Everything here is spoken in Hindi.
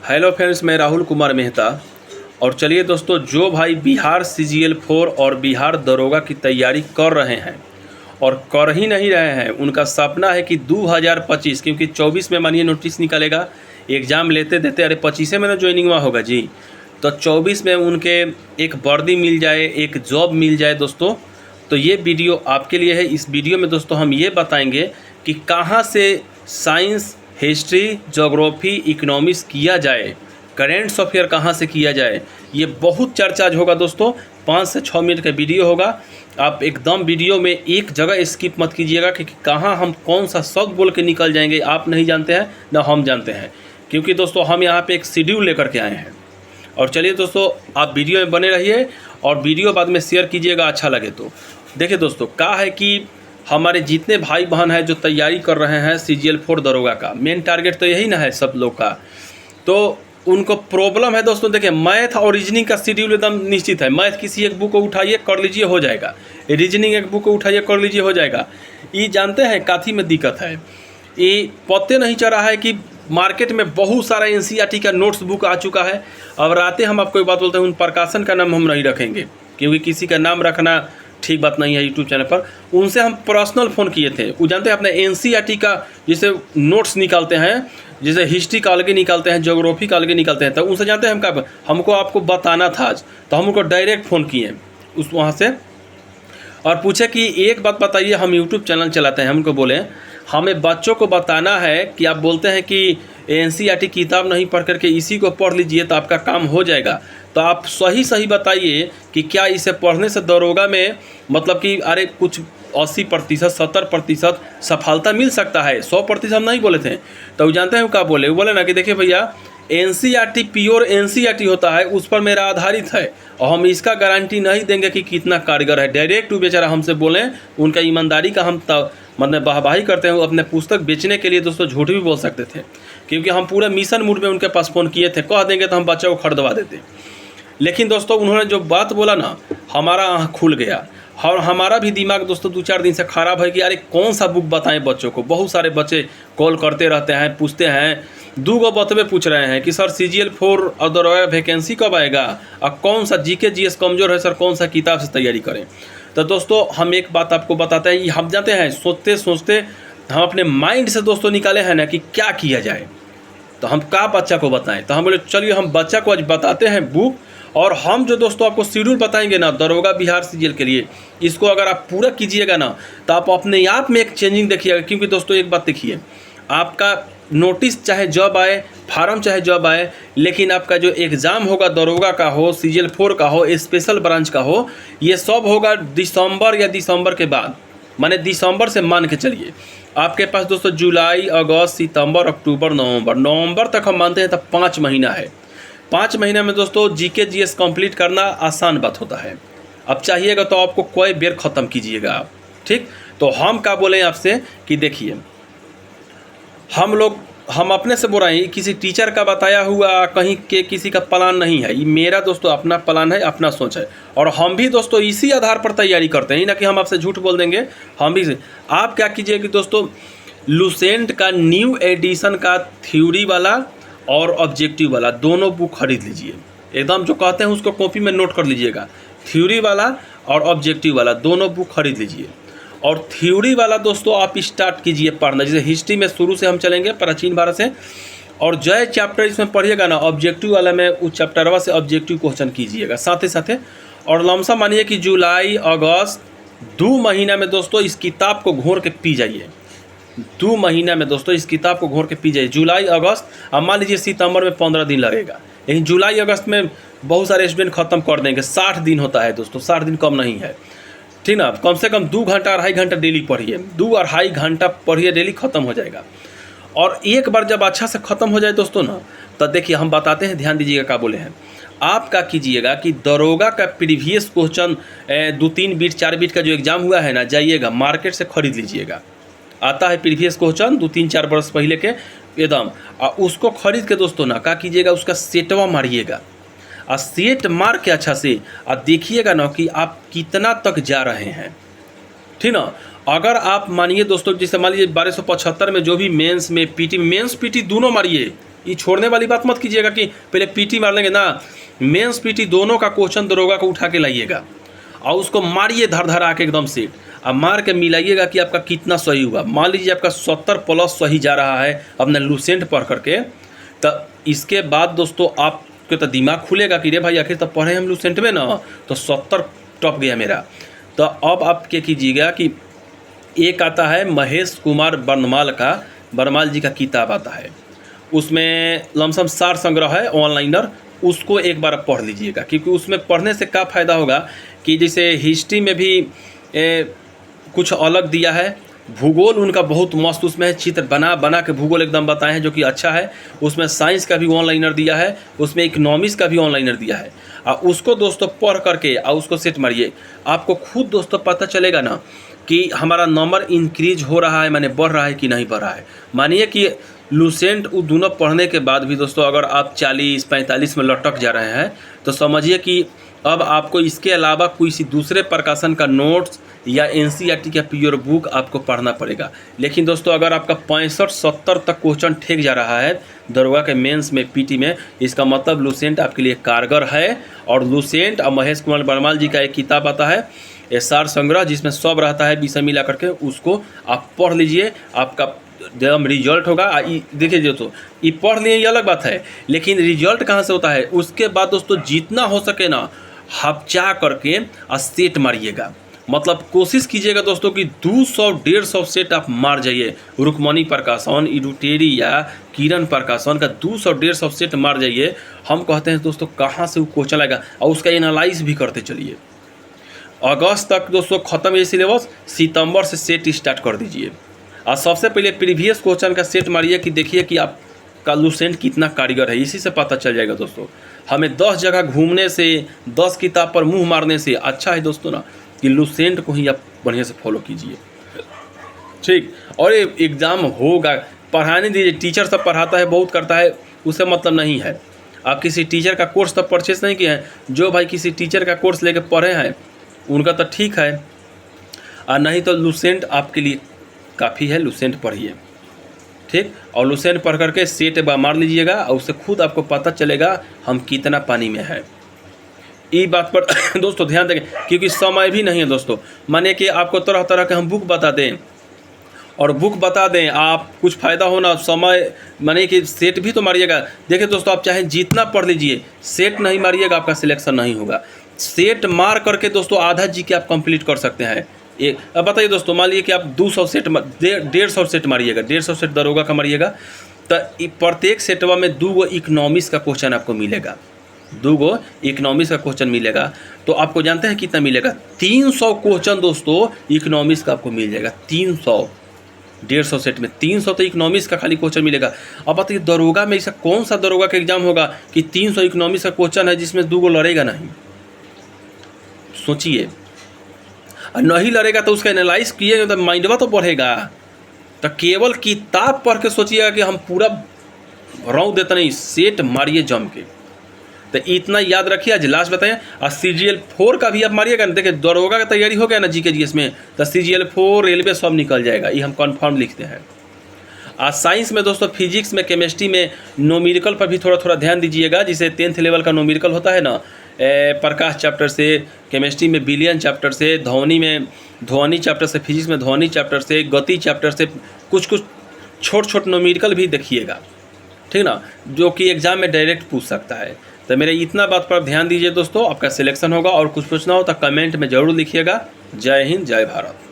हेलो फ्रेंड्स, मैं राहुल कुमार मेहता। और चलिए दोस्तों, जो भाई बिहार CGL-4 और बिहार दरोगा की तैयारी कर रहे हैं और कर ही नहीं रहे हैं, उनका सपना है कि 2025, क्योंकि 24 में मानिए नोटिस निकलेगा, एग्ज़ाम लेते देते अरे 25 में ना ज्वाइनिंग हुआ होगा जी, तो 24 में उनके एक वर्दी मिल जाए, एक जॉब मिल जाए दोस्तों। तो ये वीडियो आपके लिए है। इस वीडियो में दोस्तों हम ये बताएंगे कि कहाँ से साइंस, हिस्ट्री, ज्योग्राफी, इकोनॉमिक्स किया जाए, करेंट्स अफेयर कहाँ से किया जाए। ये बहुत चर्चा होगा दोस्तों। 5 से 6 मिनट का वीडियो होगा। आप एकदम वीडियो में एक जगह स्किप मत कीजिएगा कि कहाँ हम कौन सा शब्द बोल के निकल जाएंगे, आप नहीं जानते हैं ना हम जानते हैं, क्योंकि दोस्तों हम यहाँ पे एक शेड्यूल लेकर के आए हैं। और चलिए दोस्तों, आप वीडियो में बने रहिए और वीडियो बाद में शेयर कीजिएगा अच्छा लगे तो। देखिए दोस्तों, क्या है कि हमारे जितने भाई बहन हैं जो तैयारी कर रहे हैं CGL-4 दरोगा का, मेन टारगेट तो यही ना है सब लोग का, तो उनको प्रॉब्लम है दोस्तों। देखिए, मैथ और रीजनिंग का शेड्यूल एकदम निश्चित है। मैथ किसी एक बुक को उठाइए कर लीजिए, हो जाएगा। रीजनिंग एक बुक को उठाइए कर लीजिए, हो जाएगा। ये जानते हैं काफ़ी में दिक्कत है, ये पते नहीं चल रहा है कि मार्केट में बहुत सारा NCERT का नोट्स बुक आ चुका है। अब रातें हम आपको एक बात बोलते हैं, उन प्रकाशन का नाम हम नहीं रखेंगे, क्योंकि किसी का नाम रखना ठीक बात नहीं है यूट्यूब चैनल पर। उनसे हम पर्सनल फ़ोन किए थे, वो जानते हैं अपने NCERT का जैसे नोट्स निकालते हैं, जैसे हिस्ट्री का अलग निकालते हैं, ज्योग्राफी का अलग निकालते हैं, तो उनसे जानते हैं हम क्या, हमको आपको बताना था आज, तो हम उनको डायरेक्ट फ़ोन किए उस वहाँ से और पूछे कि एक बात बताइए, हम यूट्यूब चैनल चलाते हैं। हम उनको बोले हमें बच्चों को बताना है कि आप बोलते हैं कि NCERT किताब नहीं पढ़ करके इसी को पढ़ लीजिए तो आपका काम हो जाएगा, तो आप सही बताइए कि क्या इसे पढ़ने से दरोगा में मतलब कि अरे कुछ 80%, 70% सफलता मिल सकता है, 100% हम नहीं बोले थे। तो वो जानते हैं क्या बोले, वो बोले ना कि देखिए भैया, NCERT प्योर NCERT होता है, उस पर मेरा आधारित है और हम इसका गारंटी नहीं देंगे कि कितना कारगर है। डायरेक्ट वो बेचारा हमसे बोलें, उनका ईमानदारी का हम मतलब वाहवाही करते हैं। अपने पुस्तक बेचने के लिए दोस्तों झूठ भी बोल सकते थे, क्योंकि हम पूरा मिशन मूड में उनके पास फ़ोन किए थे। कह देंगे तो हम बच्चों को खरीदवा देते, लेकिन दोस्तों उन्होंने जो बात बोला ना, हमारा आँख खुल गया। और हमारा भी दिमाग दोस्तों 2-4 दिन से ख़राब है कि अरे कौन सा बुक बताएं बच्चों को। बहुत सारे बच्चे कॉल करते रहते हैं, पूछते हैं, 2 बतवे पूछ रहे हैं कि सर CGL-4 और दरोगा वैकेंसी कब आएगा और कौन सा GK GS कमज़ोर है सर, कौन सा किताब से तैयारी करें। तो दोस्तों हम एक बात आपको बताते हैं, हम जानते हैं सोचते सोचते हम अपने माइंड से दोस्तों निकाले हैं ना कि क्या किया जाए, तो हम क्या बच्चा को बताएं। तो हम बोले चलिए हम बच्चा को आज बताते हैं बुक, और हम जो दोस्तों आपको शेड्यूल बताएंगे ना दरोगा बिहार CGL के लिए, इसको अगर आप पूरा कीजिएगा ना तो आप अपने आप में एक चेंजिंग देखिएगा। क्योंकि दोस्तों एक बात देखिए, आपका नोटिस चाहे जॉब आए, फार्म चाहे जॉब आए, लेकिन आपका जो एग्ज़ाम होगा दरोगा का हो, CGL-4 का हो, स्पेशल ब्रांच का हो, ये सब होगा दिसंबर या दिसंबर के बाद। माने दिसंबर से मान के चलिए आपके पास दोस्तों जुलाई, अगस्त, सितंबर, अक्टूबर, नवंबर तक हम मानते हैं, तब 5 महीना है। 5 महीने में दोस्तों GK GS कंप्लीट करना आसान बात होता है। अब चाहिएगा तो आपको कोई बेर ख़त्म कीजिएगा आप, ठीक। तो हम क्या बोले आपसे कि देखिए, हम अपने से बोल रहे हैं, किसी टीचर का बताया हुआ कहीं के किसी का प्लान नहीं है। ये मेरा दोस्तों अपना प्लान है, अपना सोच है, और हम भी दोस्तों इसी आधार पर तैयारी करते हैं, ना कि हम आपसे झूठ बोल देंगे। हम भी आप क्या कीजिए कि दोस्तों लुसेंट का न्यू एडिशन का थ्योरी वाला और ऑब्जेक्टिव वाला दोनों बुक खरीद लीजिए। एकदम जो कहते हैं उसको कॉपी में नोट कर लीजिएगा। थ्योरी वाला और ऑब्जेक्टिव वाला दोनों बुक खरीद लीजिए। और थ्योरी वाला दोस्तों आप स्टार्ट कीजिए पढ़ना, जैसे हिस्ट्री में शुरू से हम चलेंगे प्राचीन भारत से, और जय चैप्टर इसमें पढ़िएगा ना, ऑब्जेक्टिव वाला में उस चैप्टरवा से ऑब्जेक्टिव क्वेश्चन कीजिएगा साथ ही। और लमसम मानिए कि जुलाई अगस्त 2 महीना में दोस्तों इस किताब को घोर के पी जाइए। 2 महीना में दोस्तों इस किताब को घोर के पी जाइए। जुलाई अगस्त, अब मान लीजिए सितंबर में 15 दिन लगेगा, लेकिन जुलाई अगस्त में बहुत सारे स्टूडेंट ख़त्म कर देंगे। 60 दिन होता है दोस्तों, 60 दिन कम नहीं है, ठीक ना। कम से कम 2 घंटा 2.5 घंटा डेली पढ़िए, 2-2.5 घंटा पढ़िए डेली, ख़त्म हो जाएगा। और एक बार जब अच्छा से ख़त्म हो जाए दोस्तों ना, तो देखिए हम बताते हैं, ध्यान दीजिएगा क्या बोले हैं। आप क्या कीजिएगा कि दरोगा का प्रीवियस क्वेश्चन 2-3 बीट 4 बीट का जो एग्ज़ाम हुआ है ना, जाइएगा मार्केट से ख़रीद लीजिएगा। आता है प्रीवियस क्वेश्चन 2-3-4 वर्ष पहले के एकदम, उसको खरीद के दोस्तों ना क्या कीजिएगा, उसका सेटवा मारिएगा और सेट मार के अच्छा से और देखिएगा ना कि आप कितना तक जा रहे हैं, ठीक ना। अगर आप मानिए दोस्तों, जैसे मान लीजिए 1275 में जो भी मेंस में पीटी दोनों मारिए, ये छोड़ने वाली बात मत कीजिएगा कि पहले पीटी मार लेंगे ना, मेंस पीटी दोनों का क्वेश्चन दरोगा को उठा के लाइएगा और उसको मारिए धर धर आके एकदम से, अब मार के मिलाइएगा कि आपका कितना सही हुआ। मान लीजिए आपका 70+ सही जा रहा है अपने लूसेंट पढ़ करके, तो इसके बाद दोस्तों आपके तो दिमाग खुलेगा कि रे भाई आखिर तो पढ़े हम लूसेंट में ना, तो 70 टॉप गया मेरा। तो अब आप क्या कीजिएगा कि एक आता है महेश कुमार बर्नमाल जी का किताब आता है, उसमें लमसम सार संग्रह है ऑनलाइनर, उसको एक बार पढ़ लीजिएगा, क्योंकि उसमें पढ़ने से क्या फ़ायदा होगा कि जैसे हिस्ट्री में भी कुछ अलग दिया है, भूगोल उनका बहुत मस्त उसमें है, चित्र बना के भूगोल एकदम बताए हैं जो कि अच्छा है। उसमें साइंस का भी ऑनलाइनर दिया है, उसमें इकोनॉमिक्स का भी ऑनलाइनर दिया है। और उसको दोस्तों पढ़ करके और उसको सेट मारिए, आपको खुद दोस्तों पता चलेगा ना कि हमारा नंबर इंक्रीज हो रहा है, माने बढ़ रहा है कि नहीं बढ़ रहा है। मानिए कि लूसेंट वो दोनों पढ़ने के बाद भी दोस्तों अगर आप 40-45 में लटक जा रहे हैं तो समझिए कि अब आपको इसके अलावा किसी दूसरे प्रकाशन का नोट्स या एनसीईआरटी का प्योर बुक आपको पढ़ना पड़ेगा। लेकिन दोस्तों अगर आपका 65-70 तक क्वेश्चन ठीक जा रहा है दरोगा के मेंस में पीटी में, इसका मतलब लूसेंट आपके लिए कारगर है। और लूसेंट और महेश कुमार बर्नमाल जी का एक किताब आता है सार संग्रह, जिसमें सब रहता है विषय मिला करके, उसको आप पढ़ लीजिए, आपका एकदम रिजल्ट होगा। देखिए दोस्तों ये पढ़ लिए ये अलग बात है, लेकिन रिजल्ट कहाँ से होता है, उसके बाद दोस्तों जितना हो सके ना हपचा करके सेट मारिएगा। मतलब कोशिश कीजिएगा दोस्तों कि 200-150 सेट आप मार जाइए। रुक्मणी प्रकाशन, इडुटेरी या किरण प्रकाशन का 200-150 सेट मार जाइए। हम कहते हैं दोस्तों कहाँ से वो क्वेश्चन आएगा, और उसका एनालाइज भी करते चलिए। अगस्त तक दोस्तों ख़त्म ये सिलेबस, सितंबर से सेट स्टार्ट कर दीजिए। और सबसे पहले प्रीवियस क्वेश्चन का सेट मारिए कि देखिए कि आपका लूसेंट कितना कारीगर है, इसी से पता चल जाएगा दोस्तों। हमें 10 जगह घूमने से, 10 किताब पर मुंह मारने से अच्छा है दोस्तों ना कि लूसेंट को ही आप बढ़िया से फॉलो कीजिए, ठीक। और ये एग्ज़ाम होगा, पढ़ाने दीजिए। टीचर सब पढ़ाता है, बहुत करता है, उससे मतलब नहीं है। आप किसी टीचर का कोर्स तब परचेस नहीं किए हैं, जो भाई किसी टीचर का कोर्स लेके पढ़े हैं उनका तो ठीक है, और नहीं तो लूसेंट आपके लिए काफ़ी है, लूसेंट पढ़िए, ठीक। और लूसेंट पढ़ करके सेट एक बार मार लीजिएगा और उससे खुद आपको पता चलेगा हम कितना पानी में है। ये बात पर दोस्तों ध्यान देंगे, क्योंकि समय भी नहीं है दोस्तों। माने कि आपको तरह तरह के हम बुक बता दें और बुक बता दें, आप कुछ फ़ायदा हो ना, समय माने कि सेट भी तो मारिएगा। देखिए दोस्तों आप चाहे जितना पढ़ लीजिए, सेट नहीं मारिएगा आपका सिलेक्शन नहीं होगा। सेट मार करके दोस्तों आधा जीके आप कंप्लीट कर सकते हैं। अब बताइए दोस्तों, मान लीजिए कि आप 200 सेट 150 सेट मारिएगा, 150 सेट दरोगा का मारिएगा, तो प्रत्येक सेटवा में 2 इकोनॉमिक्स का क्वेश्चन आपको मिलेगा, 2 इकोनॉमिक्स का क्वेश्चन मिलेगा। तो आपको जानते हैं कितना मिलेगा, 300 क्वेश्चन दोस्तों इकोनॉमिक्स का आपको मिल जाएगा। 300, 150 सेट में 300 तो इकोनॉमिक्स का खाली क्वेश्चन मिलेगा। अब बताइए दरोगा में ऐसा कौन सा दरोगा का एग्जाम होगा कि 300 इकोनॉमिक्स का क्वेश्चन है जिसमें 2 लड़ेगा नहीं। सोचिए, नहीं लड़ेगा तो उसका एनालाइज किए तो माइंडवा तो बढ़ेगा। तो केवल किताब पढ़ के सोचिएगा कि हम पूरा रौं देते नहीं, सेट मारिए जम के। तो इतना याद रखिए। आज लास्ट बताएं, और CGL 4 का भी आप मारिएगा ना। देखिए दरोगा का तैयारी हो गया ना GK GS में, तो CGL 4 रेलवे सब निकल जाएगा, ये हम कन्फर्म लिखते हैं। आज साइंस में दोस्तों, फिजिक्स में, केमिस्ट्री में न्यूमेरिकल पर भी थोड़ा थोड़ा ध्यान दीजिएगा। जिसे 10th लेवल का न्यूमेरिकल होता है ना, प्रकाश चैप्टर से, केमिस्ट्री में बिलियन चैप्टर से, ध्वनि में ध्वनि चैप्टर से, फिजिक्स में ध्वनि चैप्टर से, गति चैप्टर से, कुछ छोट न्यूमेरिकल भी देखिएगा, ठीक ना, जो कि एग्जाम में डायरेक्ट पूछ सकता है। तो मेरे इतना बात पर ध्यान दीजिए दोस्तों, आपका सिलेक्शन होगा। और कुछ पूछना हो तो कमेंट में ज़रूर लिखिएगा। जय हिंद, जय भारत।